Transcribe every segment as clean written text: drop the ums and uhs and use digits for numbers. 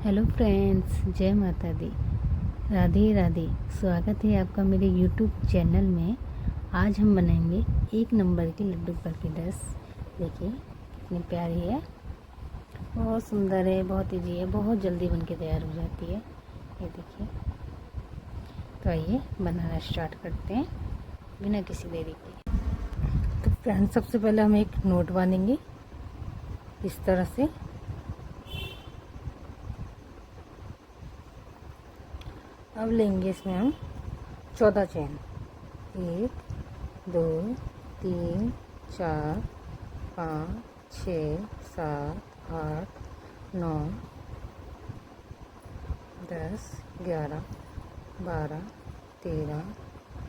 Hello friends, जय माता दी। राधे राधे। स्वागत है आपका मेरे यूट्यूब चैनल में। आज हम बनाएंगे एक नंबर की लड्डू बर्फी रस। देखिए कितनी प्यारी है, बहुत सुंदर है, बहुत इजी है, बहुत जल्दी बनके तैयार हो जाती है। ये देखिए। तो आइए बनाना स्टार्ट करते हैं बिना किसी देरी के। तो फ्रेंड्स, सबसे पहले हम एक नोट बांधेंगे इस तरह से। अब लेंगे इसमें हम 14 चैन। 1 2 3 4 5 6 7 8 9 10 11 12 13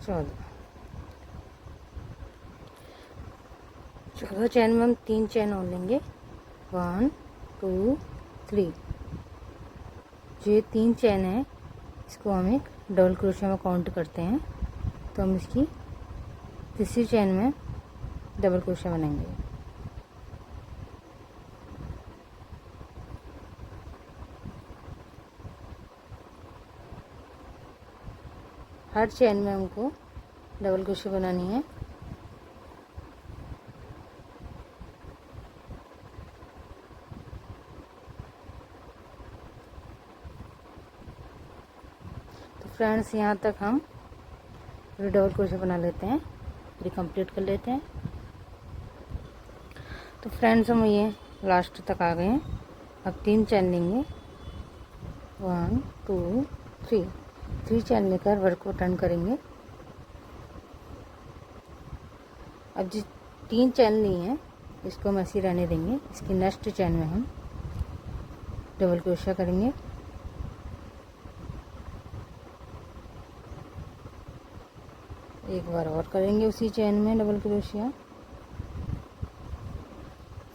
14 चैन में हम 3 चैन और लेंगे। 1 2 3। जो ये 3 चैन है इसको हम एक डबल क्रोशिया में काउंट करते हैं, तो हम इसकी तीसरी चैन में डबल क्रोशिया बनाएंगे। हर चैन में हमको डबल क्रोशिया बनानी है। तो फ्रेंड्स, यहाँ तक हम पूरी डबल क्रोशिया बना लेते हैं, पूरी कंप्लीट कर लेते हैं। तो फ्रेंड्स, हम ये लास्ट तक आ गए हैं। अब 3 चैन लेंगे। 1 2 3। 3 चैन लेकर वर्क को टर्न करेंगे। अब जो 3 चैन ली हैं इसको हम ऐसे रहने देंगे। इसकी नेक्स्ट चैन में हम डबल क्रोशिया करेंगे। एक बार और करेंगे उसी चैन में डबल क्रोशिया,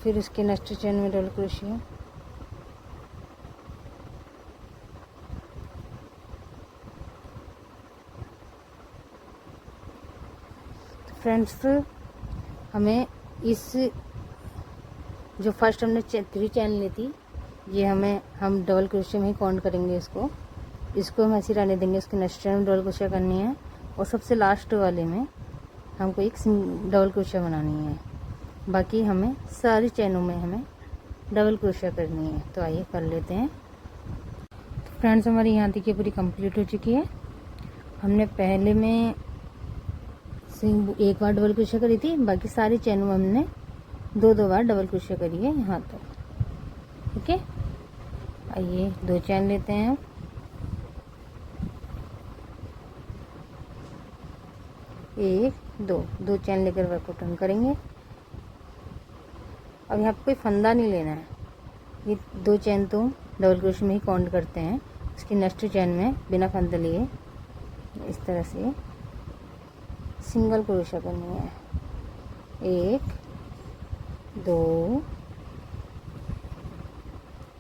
फिर उसके नेक्स्ट चैन में डबल क्रोशिया। तो फ्रेंड्स, हमें इस जो फर्स्ट हमने 3 चैन ली थी, ये हम डबल क्रोशिया में ही काउंट करेंगे। इसको हम ऐसे रहने देंगे। उसके नेक्स्ट चैन में डबल क्रोशिया करनी है और सबसे लास्ट वाले में हमको एक डबल क्रोशिया बनानी है। बाकी हमें सारी चैनों में हमें डबल क्रोशिया करनी है। तो आइए कर लेते हैं। तो फ्रेंड्स, हमारी यहाँ तक ये पूरी कंप्लीट हो चुकी है। हमने पहले में एक बार डबल क्रोशिया करी थी, बाकी सारी चैनों में हमने 2 बार डबल क्रोशिया करी है यहाँ तक। ठीक है, आइए 2 चैन लेते हैं। 1 2 चैन लेकर वर्क को टर्न करेंगे। अब यहाँ पे कोई फंदा नहीं लेना है। ये 2 चैन तो डबल क्रोशिया में ही काउंट करते हैं। इसकी नेक्स्ट चैन में बिना फंदा लिए इस तरह से सिंगल क्रोशिया करनी है। 1 2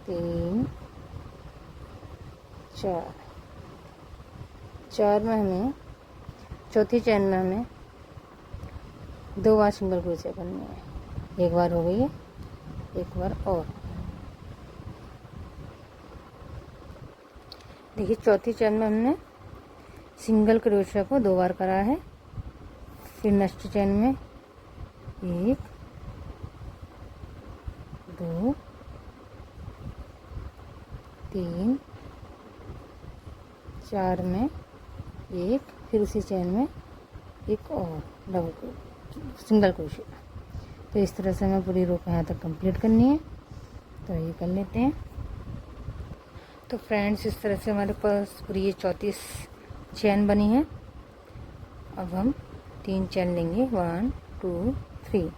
3 4 में हमें चौथी चैन में हमें 2 बार सिंगल क्रोशिया करनी है। एक बार हो गई है, एक बार और। देखिए, चौथी चैन में हमने सिंगल क्रोशिया को 2 बार करा है। फिर नेक्स्ट चैन में 1 2 3 4 में एक, फिर उसी चैन में एक और सिंगल क्रोशिया। तो इस तरह से हमें पूरी रो को यहाँ तक कंप्लीट करनी है। तो ये कर लेते हैं। तो फ्रेंड्स, इस तरह से हमारे पास पूरी ये 34 चैन बनी है। अब हम 3 चैन लेंगे। 1 2 3।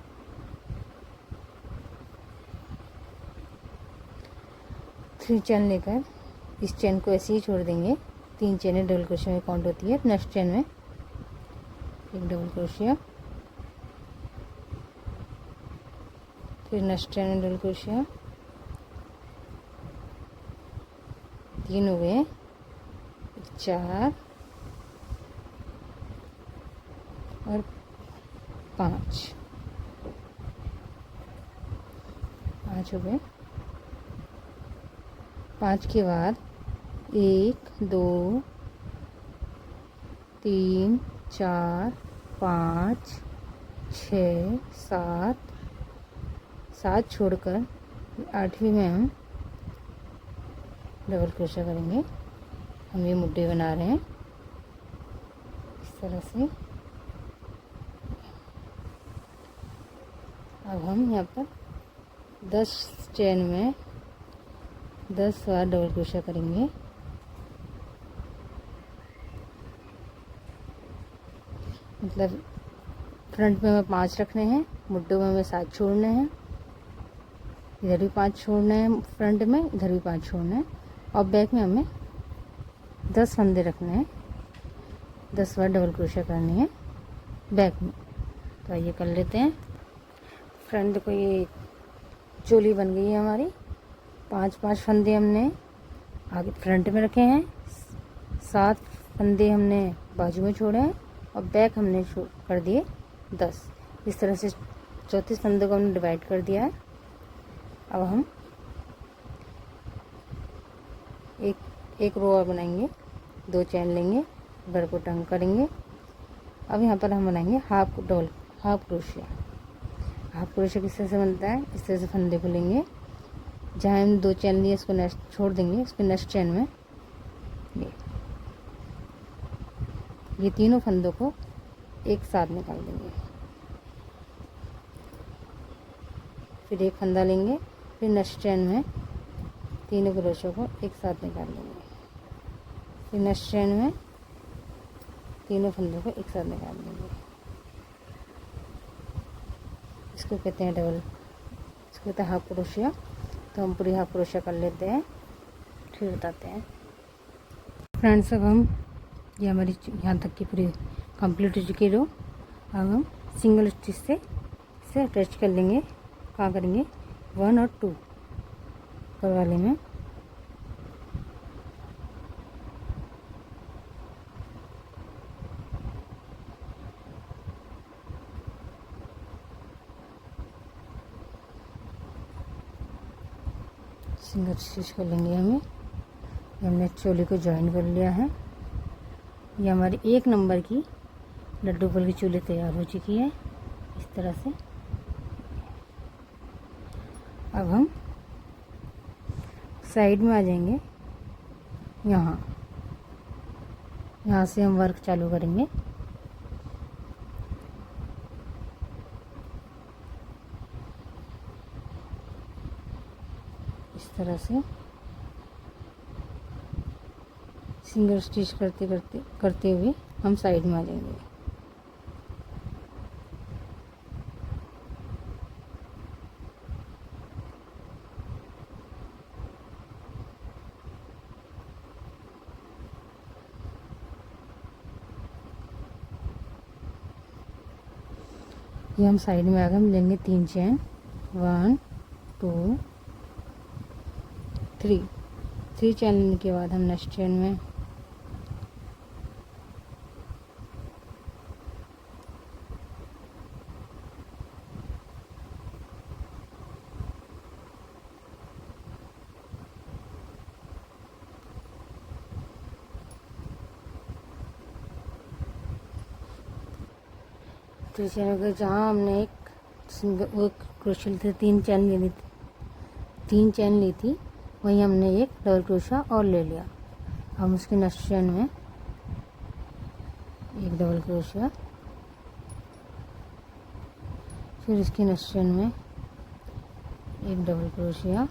3 चैन लेकर इस चैन को ऐसे ही छोड़ देंगे। 3 चैनें डबल क्रोशिया में काउंट होती है। नेक्स्ट चैन में एक डबल क्रोशिया, फिर नेक्स्ट चैन में डबल क्रोशिया। 3 हो गए, 4 और 5 हो गए। 5 के बाद 1 2 3 4 5 6 7 7 छोड़कर 8वीं में हम डबल क्रोशा करेंगे। हम ये मुड्ढे बना रहे हैं इस तरह से। अब हम यहाँ पर 10 चेन में 10 बार डबल क्रोशा करेंगे। मतलब फ्रंट में हमें 5 रखने हैं, मुड्ढों में हमें 7 छोड़ने हैं, इधर भी 5 छोड़ने हैं, फ्रंट में इधर भी 5 छोड़ने हैं, और बैक में हमें 10 फंदे रखने हैं। 10 बार डबल क्रोशा करनी है बैक में। तो ये कर लेते हैं। फ्रंट देखो, ये चोली बन गई है हमारी। 5 फंदे हमने आगे फ्रंट में रखे हैं, 7 फंदे हमने बाजू में छोड़े हैं, और बैक हमने कर दिए 10। इस तरह से 34 फंदों को हमने डिवाइड कर दिया है। अब हम एक रो और बनाएंगे, 2 चैन लेंगे, बर को टंग करेंगे। अब यहाँ पर हम बनाएंगे हाफ क्रोशिया। हाफ क्रोशिया किस तरह से बनता है, इस तरह से फंदे को लेंगे, जहाँ हम 2 चैन लिए इसको नेक्स्ट छोड़ देंगे, इसके नेक्स्ट चैन में ये तीनों फंदों को एक साथ निकाल देंगे। फिर एक फंदा लेंगे, फिर नेक्स्ट चैन में तीनों क्रोशियों को एक साथ निकाल लेंगे। फिर नेक्स्ट चैन में तीनों फंदों को एक साथ निकाल देंगे। इसको कहते हैं इसको कहते हैं हाफ क्रोशिया। तो हम पूरी हाफ क्रोशिया कर लेते हैं, फिर बताते हैं। फ्रेंड्स, अब हम ये हमारी यहाँ तक की पूरी कंप्लीट हो चुकी रो। अब हम सिंगल स्टिच से इसे अटैच कर लेंगे। कहाँ करेंगे, 1 और 2 ऊपर वाले में। सिंगल स्टिच कर लेंगे हमने चोली को ज्वाइन कर लिया है। ये हमारी 1 नंबर की लड्डू फल की चोली तैयार हो चुकी है इस तरह से। अब हम साइड में आ जाएंगे, यहाँ से हम वर्क चालू करेंगे। इस तरह से सिंगल स्टिच करते हुए हम साइड में आ जाएंगे। ये हम साइड में आ गए। हम लेंगे 3 चैन, 1 2 3 चैन लेने के बाद हम नेक्स्ट चैन में जहाँ हमने एक क्रोशिया से 3 चैन ली थी, वहीं हमने एक डबल क्रोशिया और ले लिया। हम उसके नेक्स्ट चैन में एक डबल क्रोशिया, फिर उसके नेक्स्ट चैन में एक डबल क्रोशिया,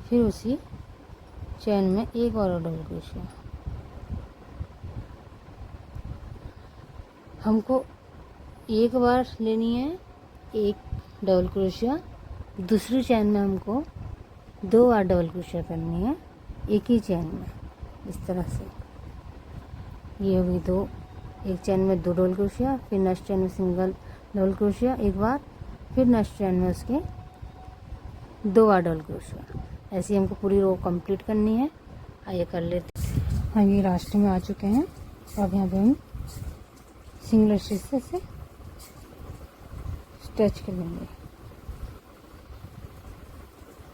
फिर उसी चैन में एक और डबल क्रोशिया। हमको एक बार लेनी है एक डबल क्रोशिया, दूसरी चैन में हमको 2 बार डबल क्रोशिया करनी है एक ही चैन में। इस तरह से ये होगी एक चैन में 2 डबल क्रोशिया, फिर नेक्स्ट चैन में सिंगल डबल क्रोशिया एक बार, फिर नेक्स्ट चैन में उसके 2 बार डबल क्रोशिया। ऐसे ही हमको पूरी रो कंप्लीट करनी है। आइए कर लेते हैं। हाँ, ये लास्ट में आ चुके हैं। अब यहाँ पे हम सिंगल स्टिच से स्टिच कर लेंगे।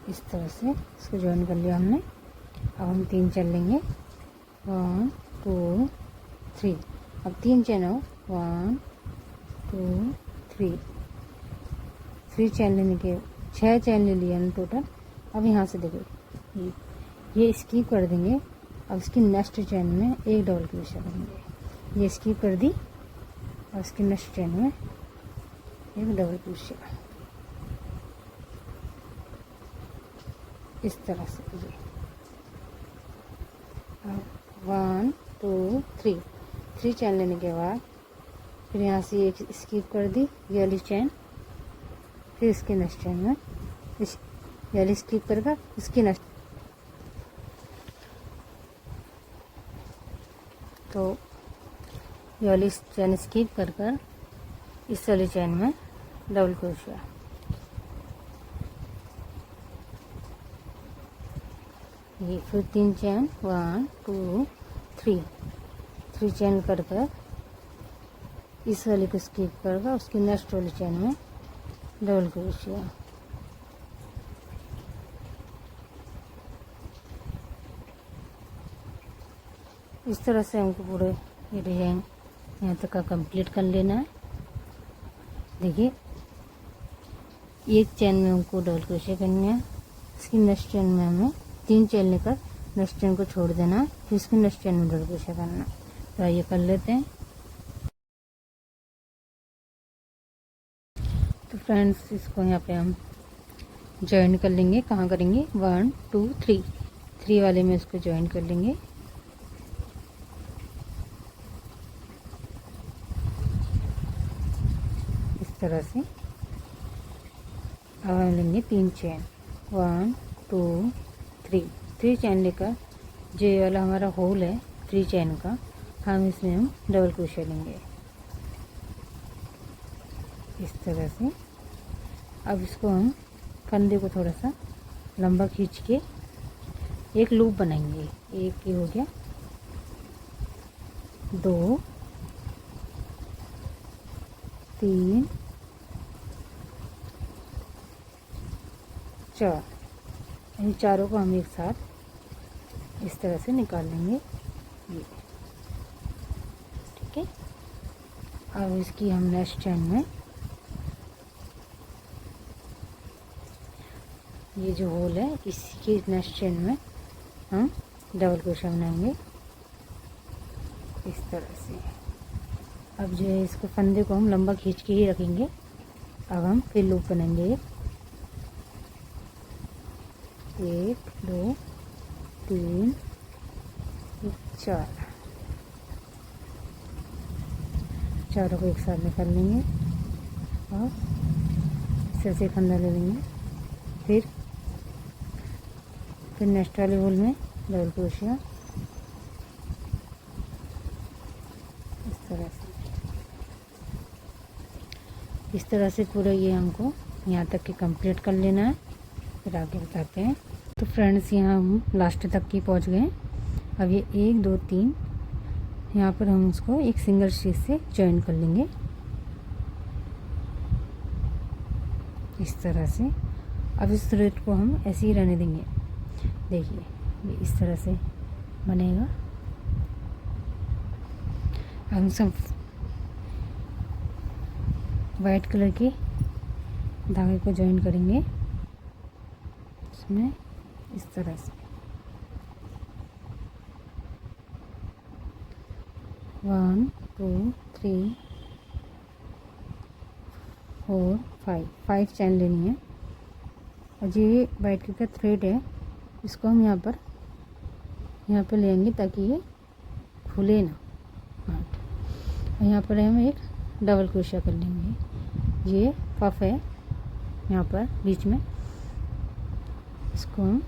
इस तरह से इसको ज्वाइन कर लिया हमने। अब हम 3 चैन लेंगे, 1 2 3। अब 3 चैन हो, 1 2 3 चैन लेने के 6 चैन ले लिया हमने टोटल। अब यहाँ से देखो ये स्किप कर देंगे। अब इसकी नेक्स्ट चैन में एक डबल क्रोशिया करेंगे, ये स्किप कर दी और इसकी नेक्स्ट चैन में एक डबल क्रोशिया इस तरह से। ये 1 2 3 चैन लेने के बाद फिर यहाँ से एक स्किप कर दी, ये वाली चैन, फिर इसके नेक्स्ट चैन में इस ये वाली स्किप करके इसकी नेक्स्ट, तो ये वाली चैन स्किप कर इस वाली चैन में डबल क्रोशिया, ये फिर 3 चैन 1 2 3 चैन कर इस वाले को स्किप करके उसकी नेक्स्ट वाली चैन में डबल क्रोशिया। इस तरह से हमको पूरे ये डिजाइन यहाँ तक का कंप्लीट कर लेना है। देखिए एक चैन में हमको डबल क्रोशिया करनी है, इसकी नेक्स्ट चैन में हमें 3 चैन लेकर नेक्स्ट चैन को छोड़ देना है, फिर इसकी नेक्स्ट चैन में डबल क्रोशिया करना है। तो आइए कर लेते हैं। तो फ्रेंड्स इसको यहाँ पे हम ज्वाइन कर लेंगे। कहाँ करेंगे, 1 2 3 वाले में इसको ज्वाइन कर लेंगे। इस तरह से अब हम लेंगे 3 चैन 1 2 3 चैन लेकर जो ये वाला हमारा होल है 3 चैन का, हम इसमें हम डबल क्रोशिया लेंगे इस तरह से। अब इसको हम फंदे को थोड़ा सा लंबा खींच के एक लूप बनाएंगे। एक ये हो गया, 2 3 4, इन चारों को हम एक साथ इस तरह से निकाल लेंगे ये, ठीक है। अब इसकी हम नेक्स्ट चैन में ये जो होल है इसकी नेक्स्ट चैन में हम डबल क्रोशिया बनाएंगे इस तरह से। अब जो है इसको फंदे को हम लंबा खींच के ही रखेंगे। अब हम फिर लूप बनाएंगे 1 2 3 4, चारों को एक साथ निकाल लेंगे और इस तरह से फंदा ले लेंगे। फिर नेक्स्ट वाले होल में डबल क्रोशिया इस तरह से पूरा ये हमको यहाँ तक के कंप्लीट कर लेना है, फिर आगे बताते हैं। तो फ्रेंड्स यहाँ हम लास्ट तक की पहुँच गए। अब ये 1 2 3 यहाँ पर हम उसको एक सिंगल स्टिच से जॉइन कर लेंगे इस तरह से। अब इस थ्रेड को हम ऐसे ही रहने देंगे। देखिए ये इस तरह से बनेगा। हम सब वाइट कलर के धागे को जॉइन करेंगे इसमें इस तरह से। 1 2 3 4 5 चैन लेनी है। और ये वाइट कलर का थ्रेड है, इसको हम यहाँ पर ले आएंगे ताकि ये खुले ना। और यहाँ पर हम एक डबल क्रोशिया कर लेंगे। ये पफ है यहाँ पर बीच में, इसको हम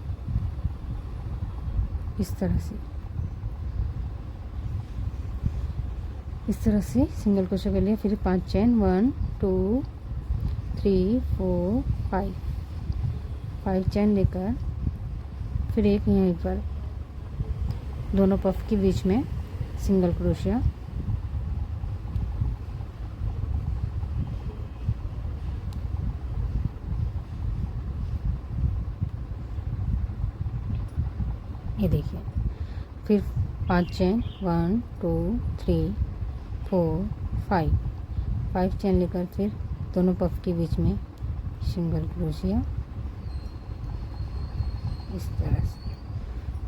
इस तरह से सिंगल क्रोशिया कर लिया। फिर 5 चैन 1 2 3 4 5 चैन लेकर फिर एक यहीं पर दोनों पफ के बीच में सिंगल क्रोशिया। ये देखिए। फिर 5 चेन 1 2 3 4 5 चेन लेकर फिर दोनों पफ के बीच में सिंगल क्रोशिया इस तरह से।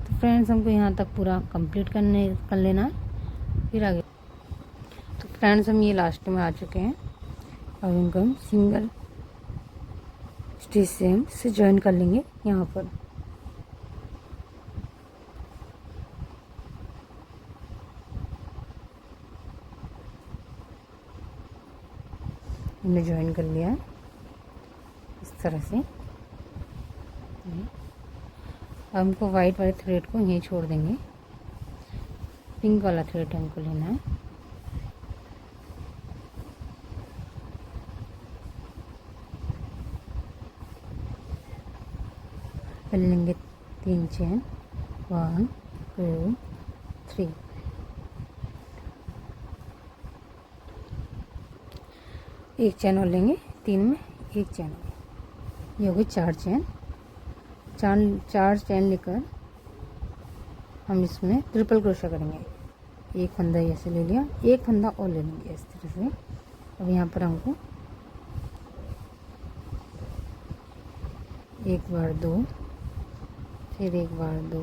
तो फ्रेंड्स हमको यहाँ तक पूरा कंप्लीट कर लेना है, फिर आगे। तो फ्रेंड्स हम ये लास्ट में आ चुके हैं। अब इनको हम सिंगल स्टिच से हम इसे ज्वाइन कर लेंगे। यहाँ पर हमने ज्वाइन कर लिया है इस तरह से। अब हमको वाइट वाले थ्रेड को यहीं छोड़ देंगे, पिंक वाला थ्रेड हमको लेना है। पहले लेंगे 3 चेन 1 2 3, एक चैन और लेंगे, 3 में एक चैन, ये हो गई 4 चैन। 4 चैन लेकर हम इसमें ट्रिपल क्रोशा करेंगे। एक फंदा ऐसे ले लिया, एक फंदा और ले लेंगे इस तरह से। अब यहाँ पर हमको एक बार 2, फिर एक बार 2,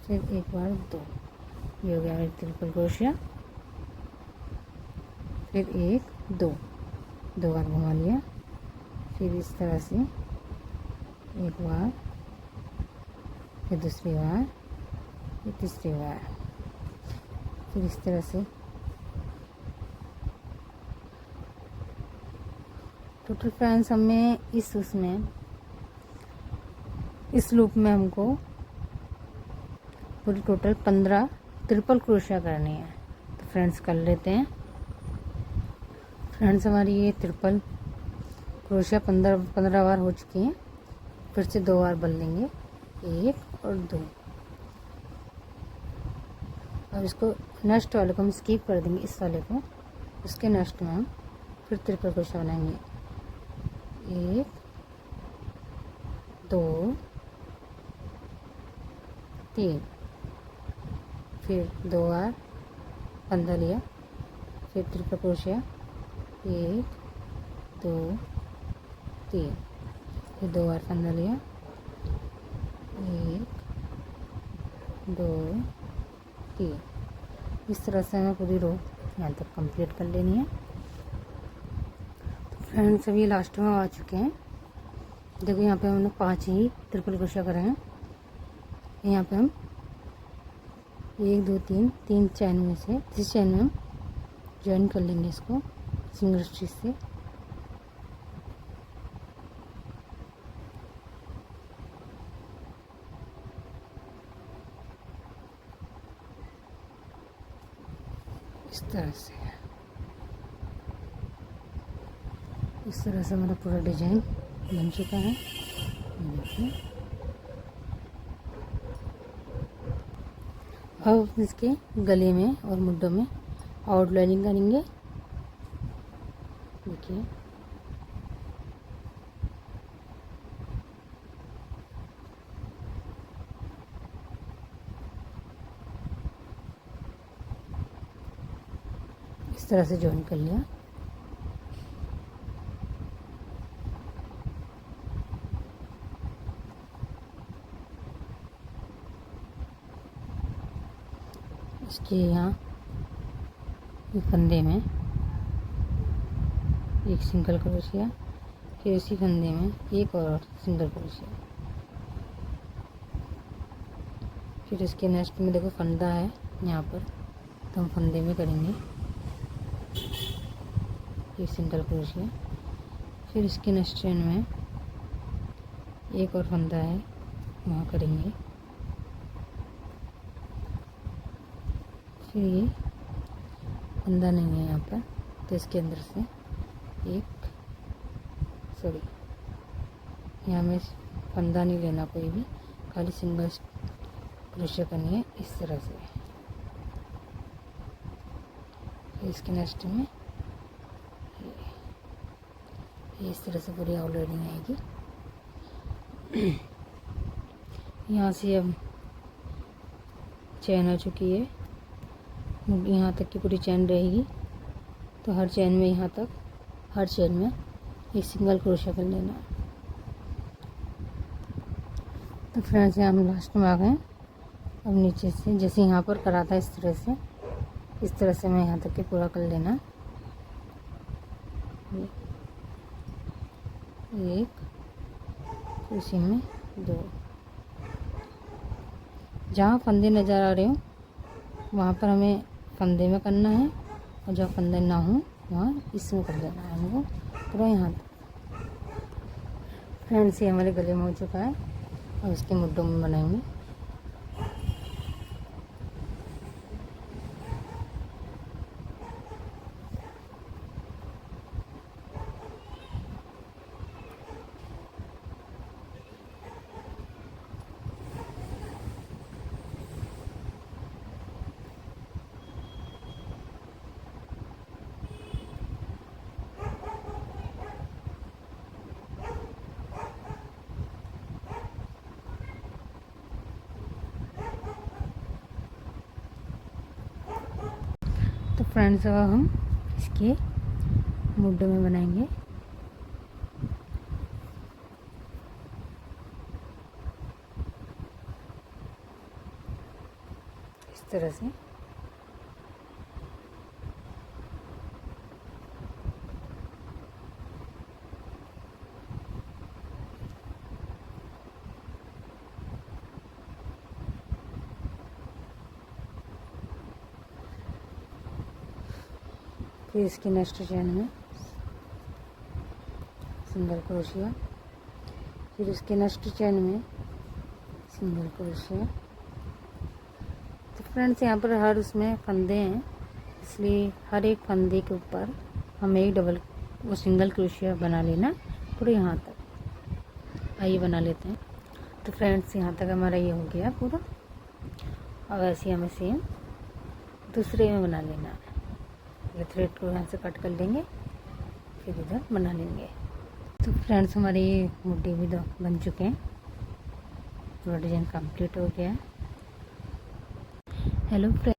फिर एक बार 2, ये हो गया मेरा ट्रिपल क्रोशिया। फिर 1 2 बार घुमा लिया, फिर इस तरह से एक बार, फिर दूसरी बार, फिर तीसरी बार, फिर इस तरह से। टोटल फ्रेंड्स हमें इस लूप में हमको पूरी टोटल 15 ट्रिपल क्रोशिया करनी है। तो फ्रेंड्स कर लेते हैं। फ्रेंड्स हमारी ये ट्रिपल क्रोशिया 15 बार हो चुकी हैं। फिर से 2 बार बल लेंगे, 1 और 2। अब इसको नेक्स्ट वाले को हम स्किप कर देंगे, इस वाले को। उसके नेक्स्ट में हम फिर ट्रिपल क्रोशिया बनाएंगे, 1 2 3, फिर 2 बार फंदा लिया, फिर ट्रिपल क्रोशिया 1 2 3, फिर 2 बार फंदा लिया, 1 2 3। इस तरह से हमें पूरी रो यहाँ तक कंप्लीट कर लेनी है। तो फ्रेंड्स अभी लास्ट में आ चुके हैं। देखो यहाँ पे हमने 5 ही ट्रिपल क्रोशिया करे हैं। यहाँ पे हम 1 2 3 चैन में से जिस चैन में हम ज्वाइन कर लेंगे इसको सिंगल स्टिच से। इस तरह से हमारा पूरा डिजाइन बन चुका है। देखिए अब इसके गले में और मुड्ढों में आउटलाइनिंग करेंगे। देखिए इस तरह से ज्वाइन कर लिया। इसके यहाँ फंदे में एक सिंगल क्रोशिया, फिर उसी फंदे में एक और सिंगल क्रोशिया, फिर इसके नेक्स्ट में देखो फंदा है यहाँ पर, तो हम फंदे में करेंगे एक सिंगल क्रोशिया, फिर इसके नेक्स्ट चेन में एक और फंदा है वहाँ करेंगे, फिर ये फंदा नहीं है यहाँ पर, तो इसके अंदर से यहाँ में फंदा नहीं लेना कोई भी, खाली सिंगल क्रोशिया करनी है इस तरह से। फिर इसके नेक्स्ट में ये इस तरह से पूरी आउटलाइनिंग आएगी। यहाँ से अब चैन आ चुकी है, यहाँ तक की पूरी चैन रहेगी। तो हर चैन में यहाँ तक, हर चैन में एक सिंगल क्रोशिया कर लेना है। तो फ्रेंड्स यहाँ हम लास्ट में आ गए। अब नीचे से जैसे यहाँ पर करा था इस तरह से मैं यहाँ तक के पूरा कर लेना। एक, उसी में 2, जहाँ फंदे नज़र आ रहे हो वहाँ पर हमें फंदे में करना है, और जहाँ फंदे ना हो वहाँ इसमें कर देना है हमको पूरा यहाँ तक। फ्रेंड्स ये हमारे गले में हो चुका है, और इसके मुड्ढों में बनाएंगे। तो फ्रेंड्स अब हम इसके मुड्ढों में बनाएंगे। इस तरह से फिर इसकी नेक्स्ट चैन में सिंगल क्रोशिया, फिर उसके नेक्स्ट चैन में सिंगल क्रोशिया। तो फ्रेंड्स यहाँ पर हर उसमें फंदे हैं, इसलिए हर एक फंदे के ऊपर हमें एक वो सिंगल क्रोशिया बना लेना पूरे यहाँ तक। आइए बना लेते हैं। तो फ्रेंड्स यहाँ तक हमारा ये हो गया पूरा। अब ऐसे हमें सेम दूसरे में बना लेना है। ये थ्रेड को यहाँ से कट कर लेंगे, फिर इधर बना लेंगे। तो फ्रेंड्स हमारे ये मुड्ढे भी बन चुके हैं, पूरा डिज़ाइन कंप्लीट हो गया है। Hello friends.